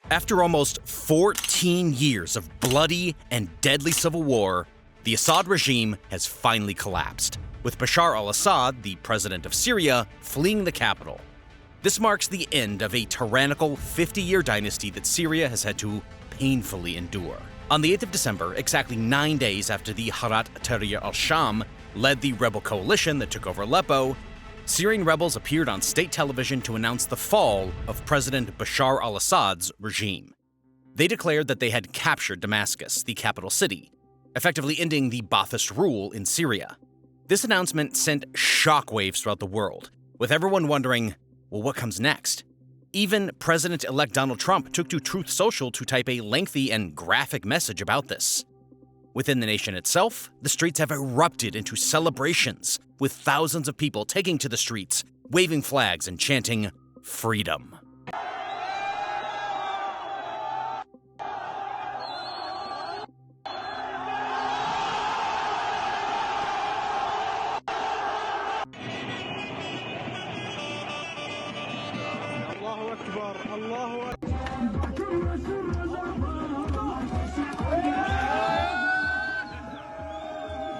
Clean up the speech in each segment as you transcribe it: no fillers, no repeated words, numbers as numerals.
After almost 14 years of bloody and deadly civil war, the Assad regime has finally collapsed, with Bashar al-Assad, the president of Syria, fleeing the capital. This marks the end of a tyrannical 50-year dynasty that Syria has had to painfully endure. On the 8th of December, exactly 9 days after the Hayat Tahrir al-Sham led the rebel coalition that took over Aleppo, Syrian rebels appeared on state television to announce the fall of President Bashar al-Assad's regime. They declared that they had captured Damascus, the capital city, effectively ending the Ba'athist rule in Syria. This announcement sent shockwaves throughout the world, with everyone wondering, well, what comes next? Even President-elect Donald Trump took to Truth Social to type a lengthy and graphic message about this. Within the nation itself, the streets have erupted into celebrations, with thousands of people taking to the streets, waving flags and chanting, "Freedom."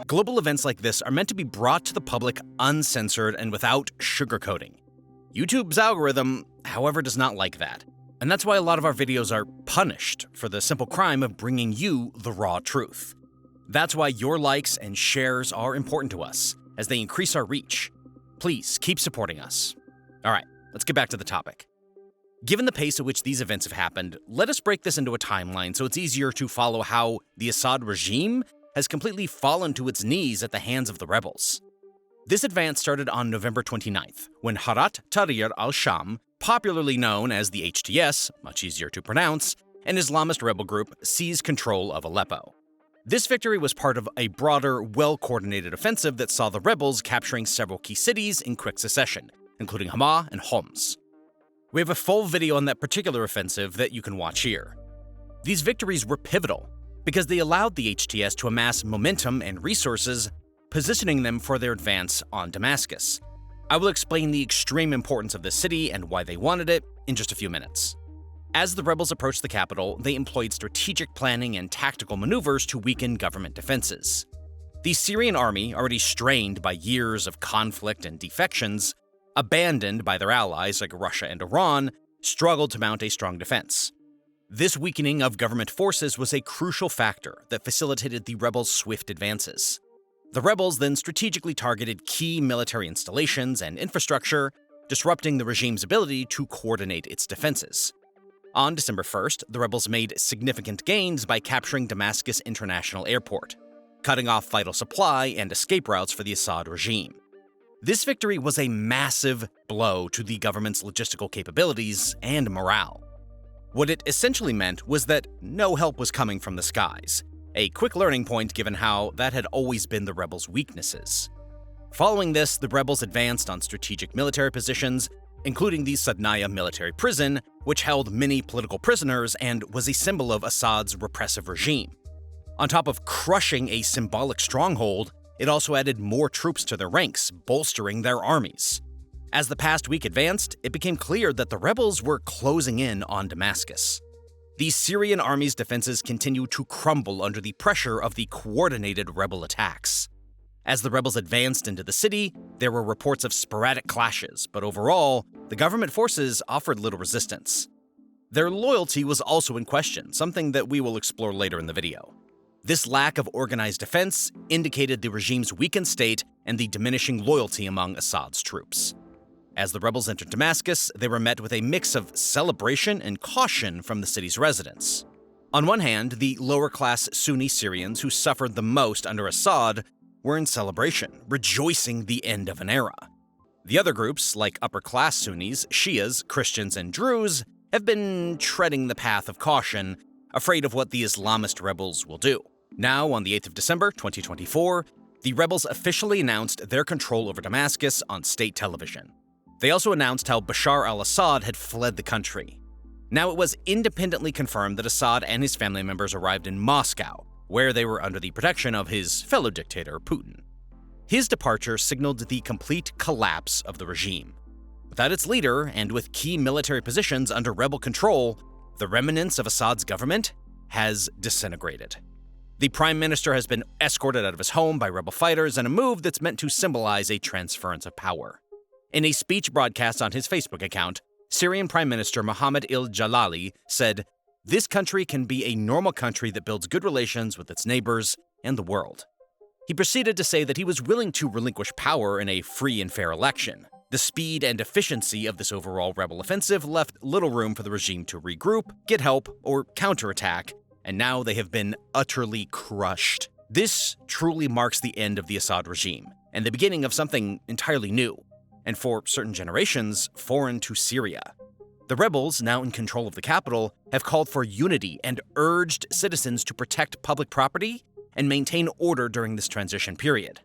Global events like this are meant to be brought to the public uncensored and without sugarcoating. YouTube's algorithm, however, does not like that. And that's why a lot of our videos are punished for the simple crime of bringing you the raw truth. That's why your likes and shares are important to us, as they increase our reach. Please keep supporting us. All right, let's get back to the topic. Given the pace at which these events have happened, let us break this into a timeline so it's easier to follow how the Assad regime has completely fallen to its knees at the hands of the rebels. This advance started on November 29th, when Hayat Tahrir al-Sham, popularly known as the HTS, much easier to pronounce, an Islamist rebel group, seized control of Aleppo. This victory was part of a broader, well-coordinated offensive that saw the rebels capturing several key cities in quick succession, including Hama and Homs. We have a full video on that particular offensive that you can watch here. These victories were pivotal, because they allowed the HTS to amass momentum and resources, positioning them for their advance on Damascus. I will explain the extreme importance of this city and why they wanted it in just a few minutes. As the rebels approached the capital, they employed strategic planning and tactical maneuvers to weaken government defenses. The Syrian army, already strained by years of conflict and defections, abandoned by their allies like Russia and Iran, struggled to mount a strong defense. This weakening of government forces was a crucial factor that facilitated the rebels' swift advances. The rebels then strategically targeted key military installations and infrastructure, disrupting the regime's ability to coordinate its defenses. On December 1st, the rebels made significant gains by capturing Damascus International Airport, cutting off vital supply and escape routes for the Assad regime. This victory was a massive blow to the government's logistical capabilities and morale. What it essentially meant was that no help was coming from the skies, a quick learning point given how that had always been the rebels' weaknesses. Following this, the rebels advanced on strategic military positions, including the Sadnaya military prison, which held many political prisoners and was a symbol of Assad's repressive regime. On top of crushing a symbolic stronghold, it also added more troops to their ranks, bolstering their armies. As the past week advanced, it became clear that the rebels were closing in on Damascus. The Syrian army's defenses continued to crumble under the pressure of the coordinated rebel attacks. As the rebels advanced into the city, there were reports of sporadic clashes, but overall, the government forces offered little resistance. Their loyalty was also in question, something that we will explore later in the video. This lack of organized defense indicated the regime's weakened state and the diminishing loyalty among Assad's troops. As the rebels entered Damascus, they were met with a mix of celebration and caution from the city's residents. On one hand, the lower-class Sunni Syrians who suffered the most under Assad were in celebration, rejoicing the end of an era. The other groups, like upper-class Sunnis, Shias, Christians, and Druze, have been treading the path of caution, afraid of what the Islamist rebels will do. Now, on the 8th of December, 2024, the rebels officially announced their control over Damascus on state television. They also announced how Bashar al-Assad had fled the country. Now it was independently confirmed that Assad and his family members arrived in Moscow, where they were under the protection of his fellow dictator, Putin. His departure signaled the complete collapse of the regime. Without its leader, and with key military positions under rebel control, The remnants of Assad's government has disintegrated. The prime minister has been escorted out of his home by rebel fighters in a move that's meant to symbolize a transference of power. In a speech broadcast on his Facebook account, Syrian Prime Minister Mohammed al-Jalali said, "This country can be a normal country that builds good relations with its neighbors and the world." He proceeded to say that he was willing to relinquish power in a free and fair election. The speed and efficiency of this overall rebel offensive left little room for the regime to regroup, get help, or counterattack, and now they have been utterly crushed. This truly marks the end of the Assad regime, and the beginning of something entirely new, and for certain generations, foreign to Syria. The rebels, now in control of the capital, have called for unity and urged citizens to protect public property and maintain order during this transition period.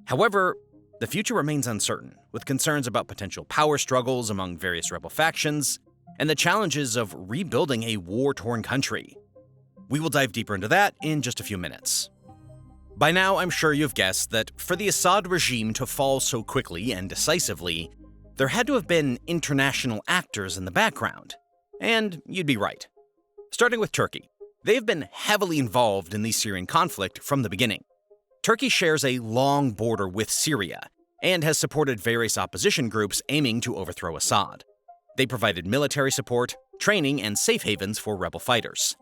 However, the future remains uncertain, with concerns about potential power struggles among various rebel factions and the challenges of rebuilding a war-torn country. We will dive deeper into that in just a few minutes. By now, I'm sure you've guessed that for the Assad regime to fall so quickly and decisively, there had to have been international actors in the background. And you'd be right. Starting with Turkey. They've been heavily involved in the Syrian conflict from the beginning. Turkey shares a long border with Syria and has supported various opposition groups aiming to overthrow Assad. They provided military support, training, and safe havens for rebel fighters.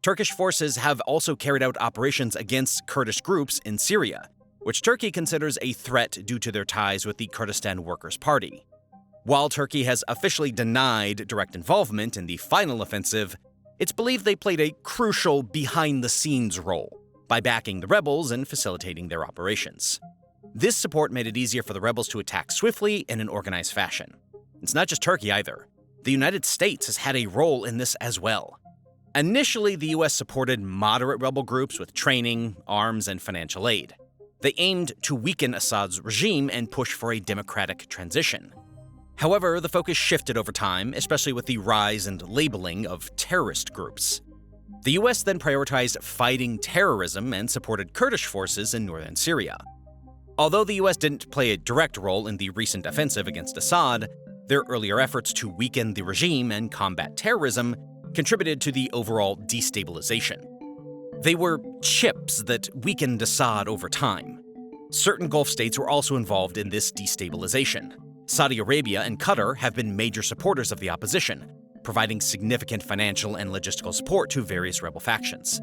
Turkish forces have also carried out operations against Kurdish groups in Syria, which Turkey considers a threat due to their ties with the Kurdistan Workers' Party. While Turkey has officially denied direct involvement in the final offensive, it's believed they played a crucial behind-the-scenes role by backing the rebels and facilitating their operations. This support made it easier for the rebels to attack swiftly in an organized fashion. It's not just Turkey either. The United States has had a role in this as well. Initially, the US supported moderate rebel groups with training, arms, and financial aid. They aimed to weaken Assad's regime and push for a democratic transition. However, the focus shifted over time, especially with the rise and labeling of terrorist groups. The US then prioritized fighting terrorism and supported Kurdish forces in northern Syria. Although the US didn't play a direct role in the recent offensive against Assad, their earlier efforts to weaken the regime and combat terrorism contributed to the overall destabilization. They were chips that weakened Assad over time. Certain Gulf states were also involved in this destabilization. Saudi Arabia and Qatar have been major supporters of the opposition, providing significant financial and logistical support to various rebel factions.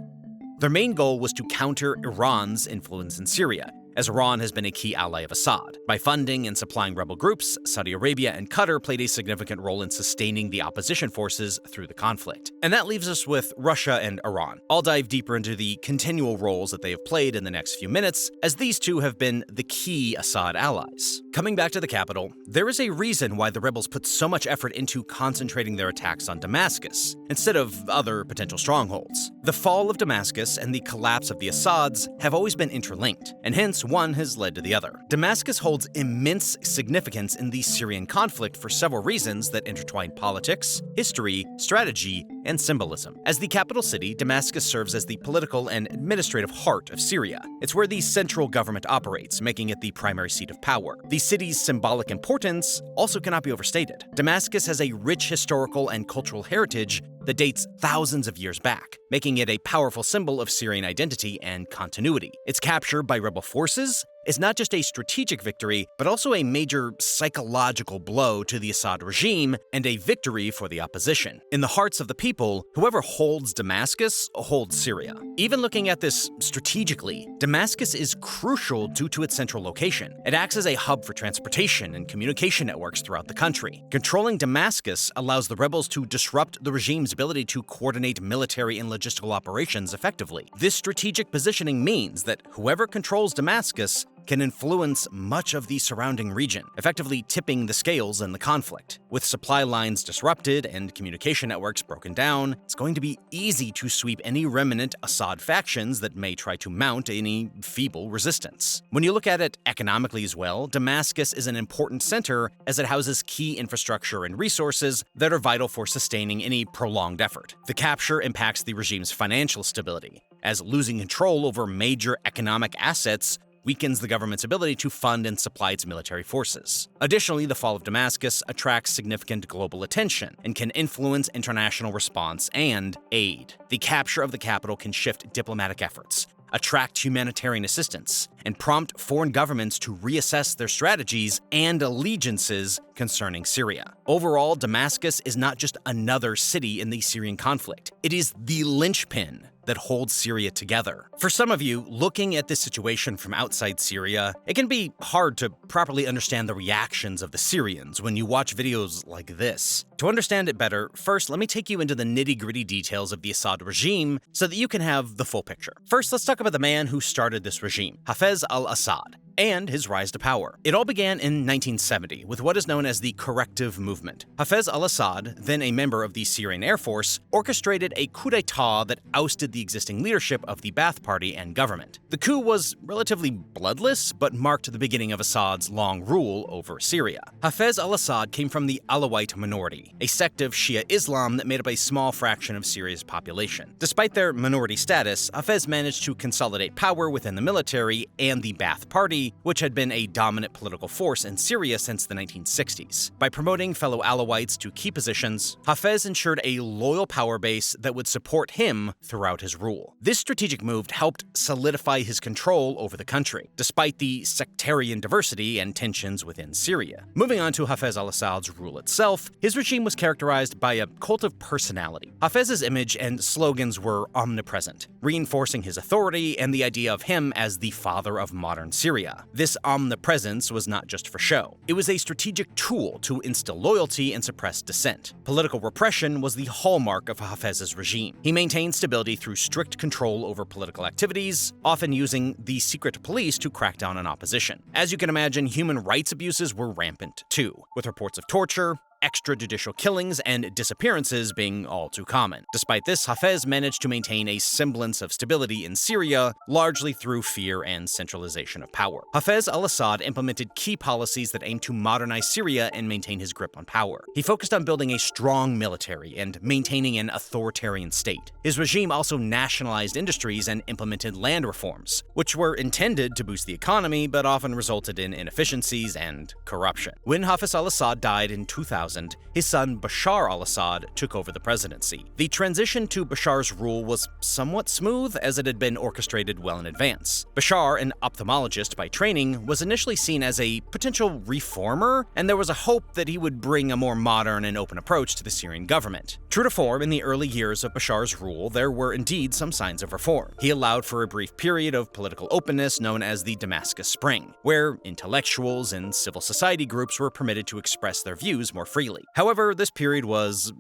Their main goal was to counter Iran's influence in Syria, as Iran has been a key ally of Assad. By funding and supplying rebel groups, Saudi Arabia and Qatar played a significant role in sustaining the opposition forces through the conflict. And that leaves us with Russia and Iran. I'll dive deeper into the continual roles that they have played in the next few minutes, as these two have been the key Assad allies. Coming back to the capital, there is a reason why the rebels put so much effort into concentrating their attacks on Damascus, instead of other potential strongholds. The fall of Damascus and the collapse of the Assads have always been interlinked, and hence one has led to the other. Damascus holds immense significance in the Syrian conflict for several reasons that intertwine politics, history, strategy, and symbolism. As the capital city, Damascus serves as the political and administrative heart of Syria. It's where the central government operates, making it the primary seat of power. The city's symbolic importance also cannot be overstated. Damascus has a rich historical and cultural heritage that dates thousands of years back, making it a powerful symbol of Syrian identity and continuity. Its capture by rebel forces is not just a strategic victory, but also a major psychological blow to the Assad regime and a victory for the opposition. In the hearts of the people, whoever holds Damascus holds Syria. Even looking at this strategically, Damascus is crucial due to its central location. It acts as a hub for transportation and communication networks throughout the country. Controlling Damascus allows the rebels to disrupt the regime's ability to coordinate military and logistical operations effectively. This strategic positioning means that whoever controls Damascus can influence much of the surrounding region, effectively tipping the scales in the conflict. With supply lines disrupted and communication networks broken down, it's going to be easy to sweep any remnant Assad factions that may try to mount any feeble resistance. When you look at it economically as well, Damascus is an important center as it houses key infrastructure and resources that are vital for sustaining any prolonged effort. The capture impacts the regime's financial stability, as losing control over major economic assets weakens the government's ability to fund and supply its military forces. Additionally, the fall of Damascus attracts significant global attention and can influence international response and aid. The capture of the capital can shift diplomatic efforts, attract humanitarian assistance, and prompt foreign governments to reassess their strategies and allegiances concerning Syria. Overall, Damascus is not just another city in the Syrian conflict. It is the linchpin that holds Syria together. For some of you, looking at this situation from outside Syria, it can be hard to properly understand the reactions of the Syrians when you watch videos like this. To understand it better, first let me take you into the nitty-gritty details of the Assad regime so that you can have the full picture. First, let's talk about the man who started this regime, Hafez al-Assad, and his rise to power. It all began in 1970 with what is known as the Corrective Movement. Hafez al-Assad, then a member of the Syrian Air Force, orchestrated a coup d'etat that ousted the existing leadership of the Ba'ath Party and government. The coup was relatively bloodless, but marked the beginning of Assad's long rule over Syria. Hafez al-Assad came from the Alawite minority, a sect of Shia Islam that made up a small fraction of Syria's population. Despite their minority status, Hafez managed to consolidate power within the military and the Ba'ath Party, which had been a dominant political force in Syria since the 1960s. By promoting fellow Alawites to key positions, Hafez ensured a loyal power base that would support him throughout his rule. This strategic move helped solidify his control over the country, despite the sectarian diversity and tensions within Syria. Moving on to Hafez al-Assad's rule itself, his regime was characterized by a cult of personality. Hafez's image and slogans were omnipresent, reinforcing his authority and the idea of him as the father of modern Syria. This omnipresence was not just for show. It was a strategic tool to instill loyalty and suppress dissent. Political repression was the hallmark of Hafez's regime. He maintained stability through strict control over political activities, often using the secret police to crack down on opposition. As you can imagine, human rights abuses were rampant too, with reports of torture, extrajudicial killings, and disappearances being all too common. Despite this, Hafez managed to maintain a semblance of stability in Syria, largely through fear and centralization of power. Hafez al-Assad implemented key policies that aimed to modernize Syria and maintain his grip on power. He focused on building a strong military and maintaining an authoritarian state. His regime also nationalized industries and implemented land reforms, which were intended to boost the economy but often resulted in inefficiencies and corruption. When Hafez al-Assad died in 2000, his son Bashar al-Assad took over the presidency. The transition to Bashar's rule was somewhat smooth, as it had been orchestrated well in advance. Bashar, an ophthalmologist by training, was initially seen as a potential reformer, and there was a hope that he would bring a more modern and open approach to the Syrian government. True to form, in the early years of Bashar's rule, there were indeed some signs of reform. He allowed for a brief period of political openness known as the Damascus Spring, where intellectuals and civil society groups were permitted to express their views more freely. However, this period was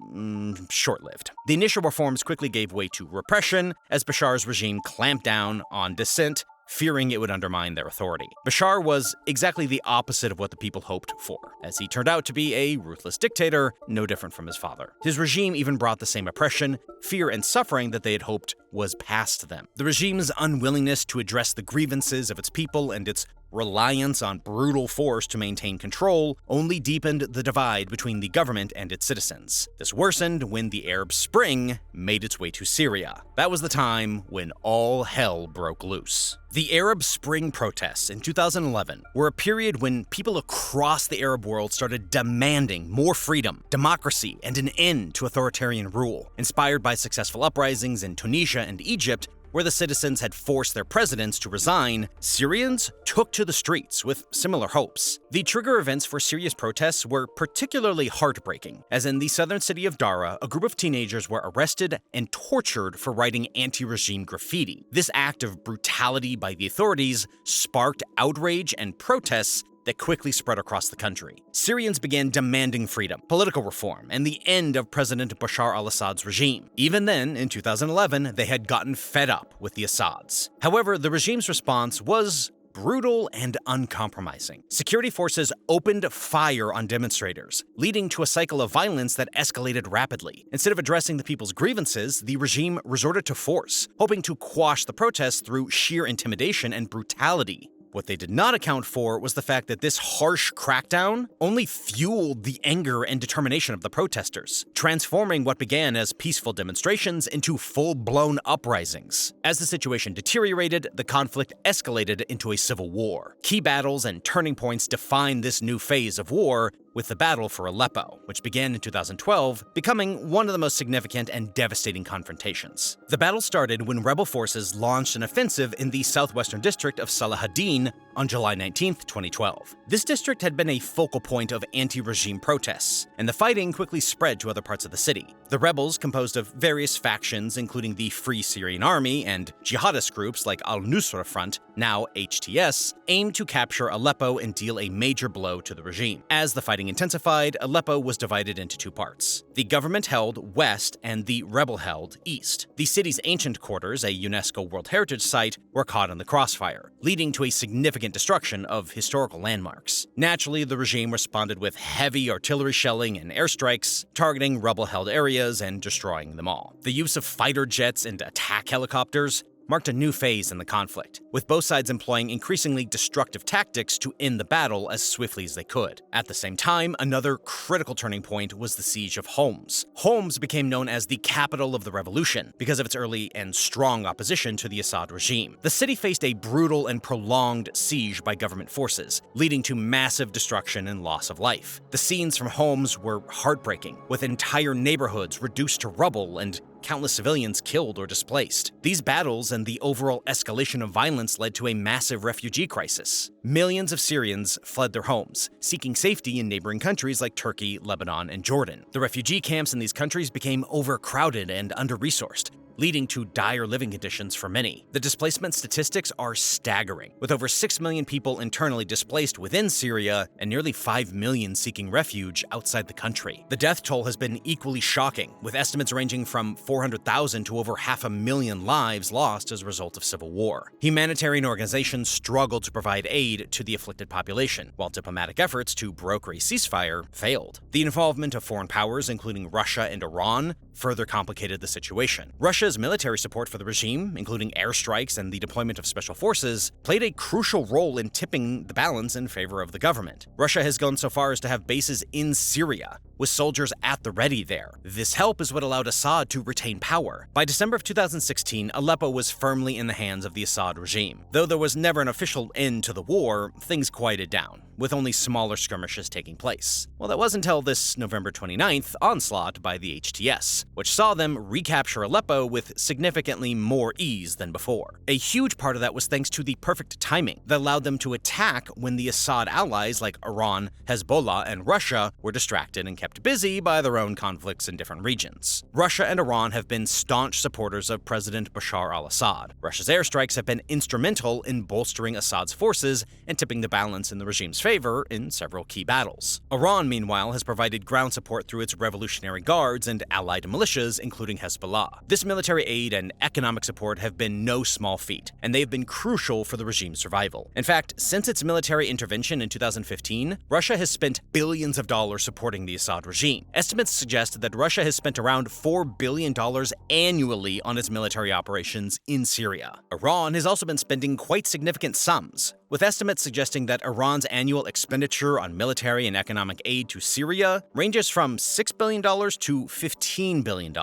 short-lived. The initial reforms quickly gave way to repression as Bashar's regime clamped down on dissent, fearing it would undermine their authority. Bashar was exactly the opposite of what the people hoped for, as he turned out to be a ruthless dictator, no different from his father. His regime even brought the same oppression, fear, and suffering that they had hoped was past them. The regime's unwillingness to address the grievances of its people and its reliance on brutal force to maintain control only deepened the divide between the government and its citizens. This worsened when the Arab Spring made its way to Syria. That was the time when all hell broke loose. The Arab Spring protests in 2011 were a period when people across the Arab world started demanding more freedom, democracy, and an end to authoritarian rule. Inspired by successful uprisings in Tunisia and Egypt, where the citizens had forced their presidents to resign, Syrians took to the streets with similar hopes. The trigger events for Syria's protests were particularly heartbreaking, as in the southern city of Dara, a group of teenagers were arrested and tortured for writing anti-regime graffiti. This act of brutality by the authorities sparked outrage and protests that quickly spread across the country. Syrians began demanding freedom, political reform, and the end of President Bashar al-Assad's regime. Even then, in 2011, they had gotten fed up with the Assads. However, the regime's response was brutal and uncompromising. Security forces opened fire on demonstrators, leading to a cycle of violence that escalated rapidly. Instead of addressing the people's grievances, the regime resorted to force, hoping to quash the protests through sheer intimidation and brutality. What they did not account for was the fact that this harsh crackdown only fueled the anger and determination of the protesters, transforming what began as peaceful demonstrations into full-blown uprisings. As the situation deteriorated, the conflict escalated into a civil war. Key battles and turning points define this new phase of war, with the Battle for Aleppo, which began in 2012, becoming one of the most significant and devastating confrontations. The battle started when rebel forces launched an offensive in the southwestern district of Salahuddin on July 19, 2012. This district had been a focal point of anti-regime protests, and the fighting quickly spread to other parts of the city. The rebels, composed of various factions including the Free Syrian Army and jihadist groups like Al-Nusra Front, now HTS, aimed to capture Aleppo and deal a major blow to the regime. As the fighting intensified, Aleppo was divided into two parts. The government held west and the rebel held east. The city's ancient quarters, a UNESCO World Heritage Site, were caught in the crossfire, leading to a significant destruction of historical landmarks. Naturally, the regime responded with heavy artillery shelling and airstrikes, targeting rebel-held areas and destroying them all. The use of fighter jets and attack helicopters marked a new phase in the conflict, with both sides employing increasingly destructive tactics to end the battle as swiftly as they could. At the same time, another critical turning point was the siege of Homs. Homs became known as the capital of the revolution because of its early and strong opposition to the Assad regime. The city faced a brutal and prolonged siege by government forces, leading to massive destruction and loss of life. The scenes from Homs were heartbreaking, with entire neighborhoods reduced to rubble and countless civilians killed or displaced. These battles and the overall escalation of violence led to a massive refugee crisis. Millions of Syrians fled their homes, seeking safety in neighboring countries like Turkey, Lebanon, and Jordan. The refugee camps in these countries became overcrowded and under-resourced, leading to dire living conditions for many. The displacement statistics are staggering, with over 6 million people internally displaced within Syria and nearly 5 million seeking refuge outside the country. The death toll has been equally shocking, with estimates ranging from 400,000 to over 500,000 lives lost as a result of civil war. Humanitarian organizations struggled to provide aid to the afflicted population, while diplomatic efforts to broker a ceasefire failed. The involvement of foreign powers, including Russia and Iran, further complicated the situation. Russia's military support for the regime, including airstrikes and the deployment of special forces, played a crucial role in tipping the balance in favor of the government. Russia has gone so far as to have bases in Syria, with soldiers at the ready there. This help is what allowed Assad to retain power. By December of 2016, Aleppo was firmly in the hands of the Assad regime. Though there was never an official end to the war, things quieted down, with only smaller skirmishes taking place. Well, that was until this November 29th onslaught by the HTS, which saw them recapture Aleppo with significantly more ease than before. A huge part of that was thanks to the perfect timing that allowed them to attack when the Assad allies like Iran, Hezbollah, and Russia were distracted and kept busy by their own conflicts in different regions. Russia and Iran have been staunch supporters of President Bashar al-Assad. Russia's airstrikes have been instrumental in bolstering Assad's forces and tipping the balance in the regime's favor in several key battles. Iran, meanwhile, has provided ground support through its Revolutionary Guards and allied militias, including Hezbollah. This military aid and economic support have been no small feat, and they have been crucial for the regime's survival. In fact, since its military intervention in 2015, Russia has spent billions of dollars supporting the Assad regime. Estimates suggest that Russia has spent around $4 billion annually on its military operations in Syria. Iran has also been spending quite significant sums, with estimates suggesting that Iran's annual expenditure on military and economic aid to Syria ranges from $6 billion to $15 billion.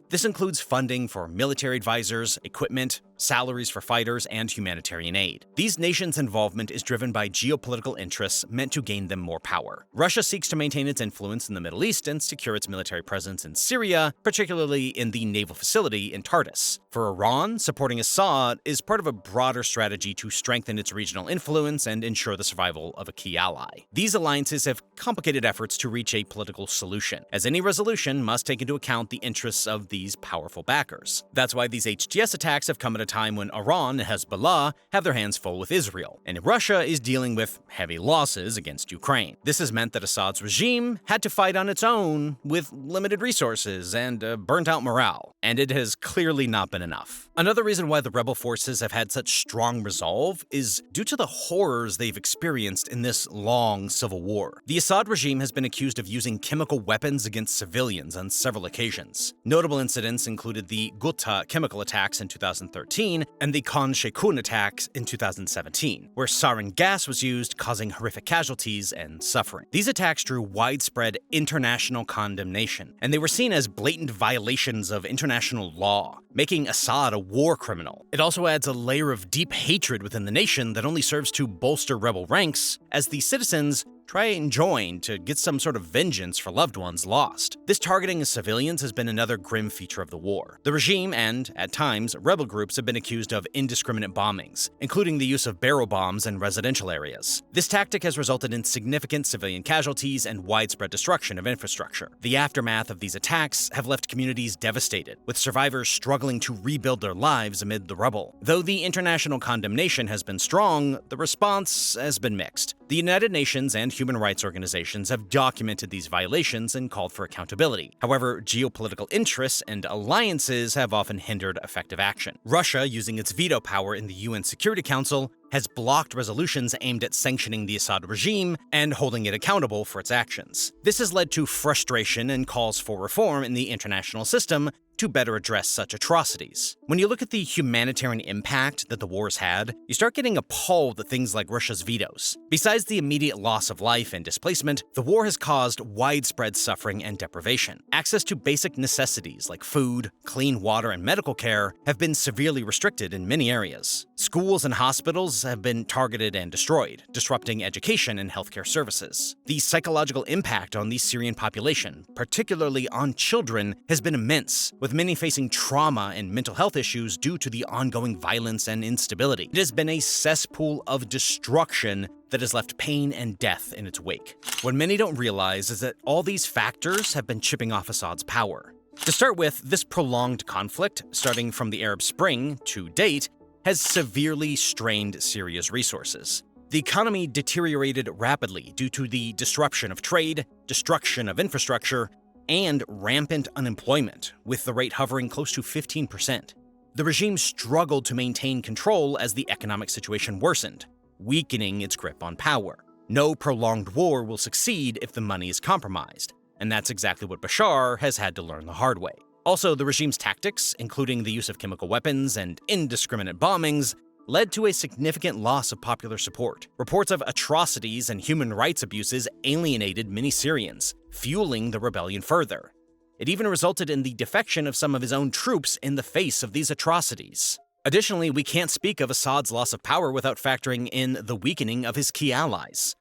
This includes funding for military advisors, equipment, salaries for fighters, and humanitarian aid. These nations' involvement is driven by geopolitical interests meant to gain them more power. Russia seeks to maintain its influence in the Middle East and secure its military presence in Syria, particularly in the naval facility in Tartus. For Iran, supporting Assad is part of a broader strategy to strengthen its regional influence and ensure the survival of a key ally. These alliances have complicated efforts to reach a political solution, as any resolution must take into account the interests of these powerful backers. That's why these HTS attacks have come at a time when Iran and Hezbollah have their hands full with Israel, and Russia is dealing with heavy losses against Ukraine. This has meant that Assad's regime had to fight on its own with limited resources and burnt-out morale, and it has clearly not been enough. Another reason why the rebel forces have had such strong resolve is due to the horrors they've experienced in this long civil war. The Assad regime has been accused of using chemical weapons against civilians on several occasions. Notable incidents included the Ghouta chemical attacks in 2013 and the Khan Sheikhoun attacks in 2017, where sarin gas was used, causing horrific casualties and suffering. These attacks drew widespread international condemnation, and they were seen as blatant violations of international law, making Assad a war criminal. It also adds a layer of deep hatred within the nation that only serves to bolster rebel ranks as the citizens try and join to get some sort of vengeance for loved ones lost. This targeting of civilians has been another grim feature of the war. The regime and, at times, rebel groups have been accused of indiscriminate bombings, including the use of barrel bombs in residential areas. This tactic has resulted in significant civilian casualties and widespread destruction of infrastructure. The aftermath of these attacks have left communities devastated, with survivors struggling to rebuild their lives amid the rubble. Though the international condemnation has been strong, the response has been mixed. The United Nations and human rights organizations have documented these violations and called for accountability. However, geopolitical interests and alliances have often hindered effective action. Russia, using its veto power in the UN Security Council, has blocked resolutions aimed at sanctioning the Assad regime and holding it accountable for its actions. This has led to frustration and calls for reform in the international system to better address such atrocities. When you look at the humanitarian impact that the war's had, you start getting appalled at things like Russia's vetoes. Besides the immediate loss of life and displacement, the war has caused widespread suffering and deprivation. Access to basic necessities like food, clean water, and medical care have been severely restricted in many areas. Schools and hospitals have been targeted and destroyed, disrupting education and healthcare services. The psychological impact on the Syrian population, particularly on children, has been immense, with many facing trauma and mental health issues due to the ongoing violence and instability. It has been a cesspool of destruction that has left pain and death in its wake. What many don't realize is that all these factors have been chipping off Assad's power. To start with, this prolonged conflict, starting from the Arab Spring to date, has severely strained Syria's resources. The economy deteriorated rapidly due to the disruption of trade, destruction of infrastructure, and rampant unemployment, with the rate hovering close to 15%. The regime struggled to maintain control as the economic situation worsened, weakening its grip on power. No prolonged war will succeed if the money is compromised, and that's exactly what Bashar has had to learn the hard way. Also, the regime's tactics, including the use of chemical weapons and indiscriminate bombings, led to a significant loss of popular support. Reports of atrocities and human rights abuses alienated many Syrians, fueling the rebellion further. It even resulted in the defection of some of his own troops in the face of these atrocities. Additionally, we can't speak of Assad's loss of power without factoring in the weakening of his key allies.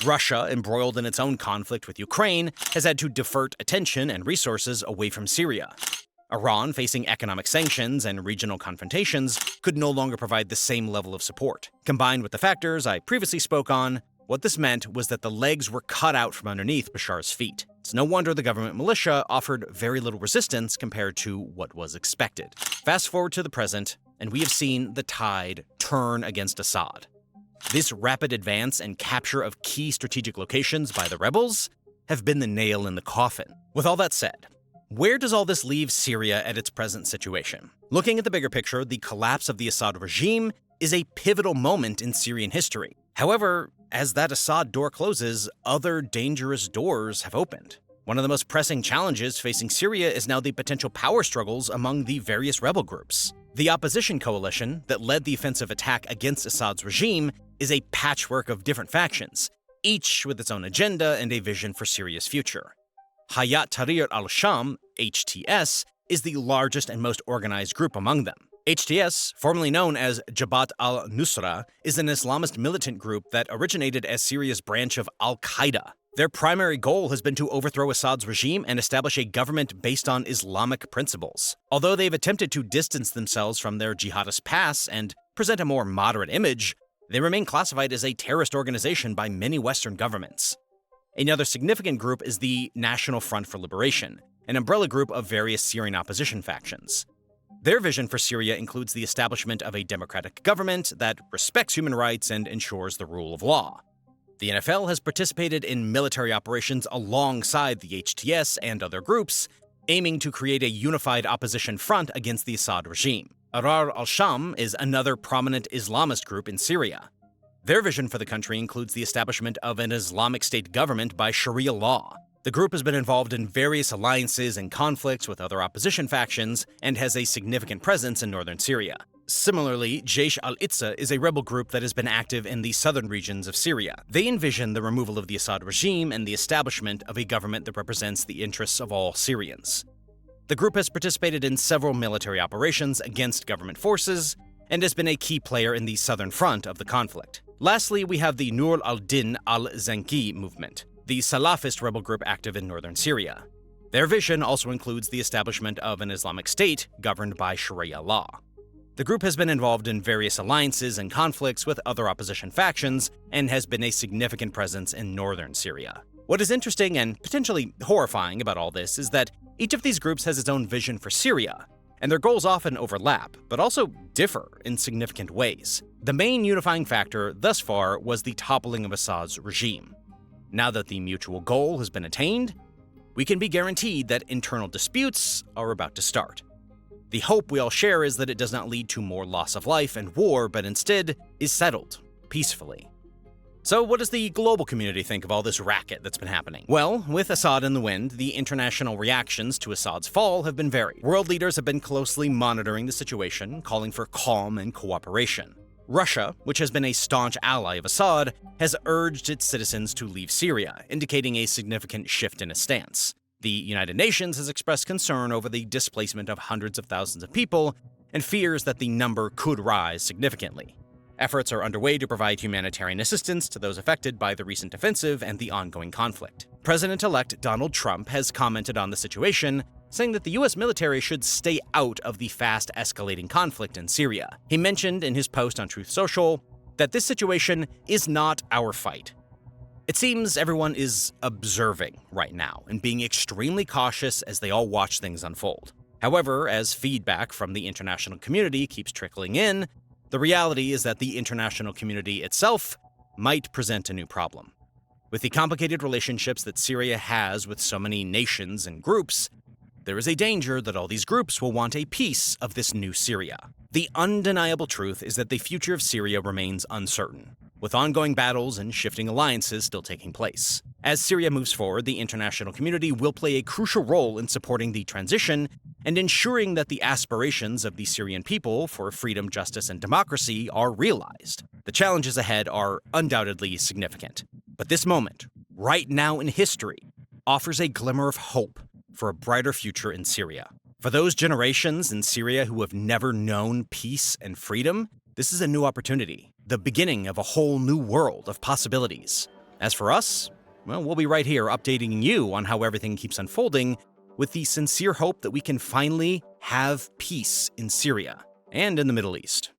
Russia, embroiled in its own conflict with Ukraine, has had to divert attention and resources away from Syria. Iran, facing economic sanctions and regional confrontations, could no longer provide the same level of support. Combined with the factors I previously spoke on, what this meant was that the legs were cut out from underneath Bashar's feet. It's no wonder the government militia offered very little resistance compared to what was expected. Fast forward to the present, and we have seen the tide turn against Assad. This rapid advance and capture of key strategic locations by the rebels have been the nail in the coffin. With all that said, where does all this leave Syria at its present situation? Looking at the bigger picture, the collapse of the Assad regime is a pivotal moment in Syrian history. However, as that Assad door closes, other dangerous doors have opened. One of the most pressing challenges facing Syria is now the potential power struggles among the various rebel groups. The opposition coalition that led the offensive attack against Assad's regime is a patchwork of different factions, each with its own agenda and a vision for Syria's future. Hayat Tahrir al-Sham, HTS, is the largest and most organized group among them. HTS, formerly known as Jabhat al-Nusra, is an Islamist militant group that originated as Syria's branch of al-Qaeda. Their primary goal has been to overthrow Assad's regime and establish a government based on Islamic principles. Although they've attempted to distance themselves from their jihadist past and present a more moderate image, they remain classified as a terrorist organization by many Western governments. Another significant group is the National Front for Liberation, an umbrella group of various Syrian opposition factions. Their vision for Syria includes the establishment of a democratic government that respects human rights and ensures the rule of law. The NFL has participated in military operations alongside the HTS and other groups, aiming to create a unified opposition front against the Assad regime. Ahrar al-Sham is another prominent Islamist group in Syria. Their vision for the country includes the establishment of an Islamic State government by Sharia law. The group has been involved in various alliances and conflicts with other opposition factions and has a significant presence in northern Syria. Similarly, Jaish al-Itza is a rebel group that has been active in the southern regions of Syria. They envision the removal of the Assad regime and the establishment of a government that represents the interests of all Syrians. The group has participated in several military operations against government forces and has been a key player in the southern front of the conflict. Lastly, we have the Nur al-Din al-Zanki movement, the Salafist rebel group active in northern Syria. Their vision also includes the establishment of an Islamic State governed by Sharia law. The group has been involved in various alliances and conflicts with other opposition factions and has been a significant presence in northern Syria. What is interesting and potentially horrifying about all this is that each of these groups has its own vision for Syria, and their goals often overlap, but also differ in significant ways. The main unifying factor thus far was the toppling of Assad's regime. Now that the mutual goal has been attained, we can be guaranteed that internal disputes are about to start. The hope we all share is that it does not lead to more loss of life and war, but instead is settled peacefully. So what does the global community think of all this racket that's been happening? Well, with Assad in the wind, the international reactions to Assad's fall have been varied. World leaders have been closely monitoring the situation, calling for calm and cooperation. Russia, which has been a staunch ally of Assad, has urged its citizens to leave Syria, indicating a significant shift in its stance. The United Nations has expressed concern over the displacement of hundreds of thousands of people and fears that the number could rise significantly. Efforts are underway to provide humanitarian assistance to those affected by the recent offensive and the ongoing conflict. President-elect Donald Trump has commented on the situation, saying that the U.S. military should stay out of the fast-escalating conflict in Syria. He mentioned in his post on Truth Social that this situation is not our fight. It seems everyone is observing right now and being extremely cautious as they all watch things unfold. However, as feedback from the international community keeps trickling in, the reality is that the international community itself might present a new problem. With the complicated relationships that Syria has with so many nations and groups, there is a danger that all these groups will want a piece of this new Syria. The undeniable truth is that the future of Syria remains uncertain, with ongoing battles and shifting alliances still taking place. As Syria moves forward, the international community will play a crucial role in supporting the transition and ensuring that the aspirations of the Syrian people for freedom, justice, and democracy are realized. The challenges ahead are undoubtedly significant, but this moment, right now in history, offers a glimmer of hope for a brighter future in Syria. For those generations in Syria who have never known peace and freedom, this is a new opportunity, the beginning of a whole new world of possibilities. As for us, well, we'll be right here updating you on how everything keeps unfolding, with the sincere hope that we can finally have peace in Syria and in the Middle East.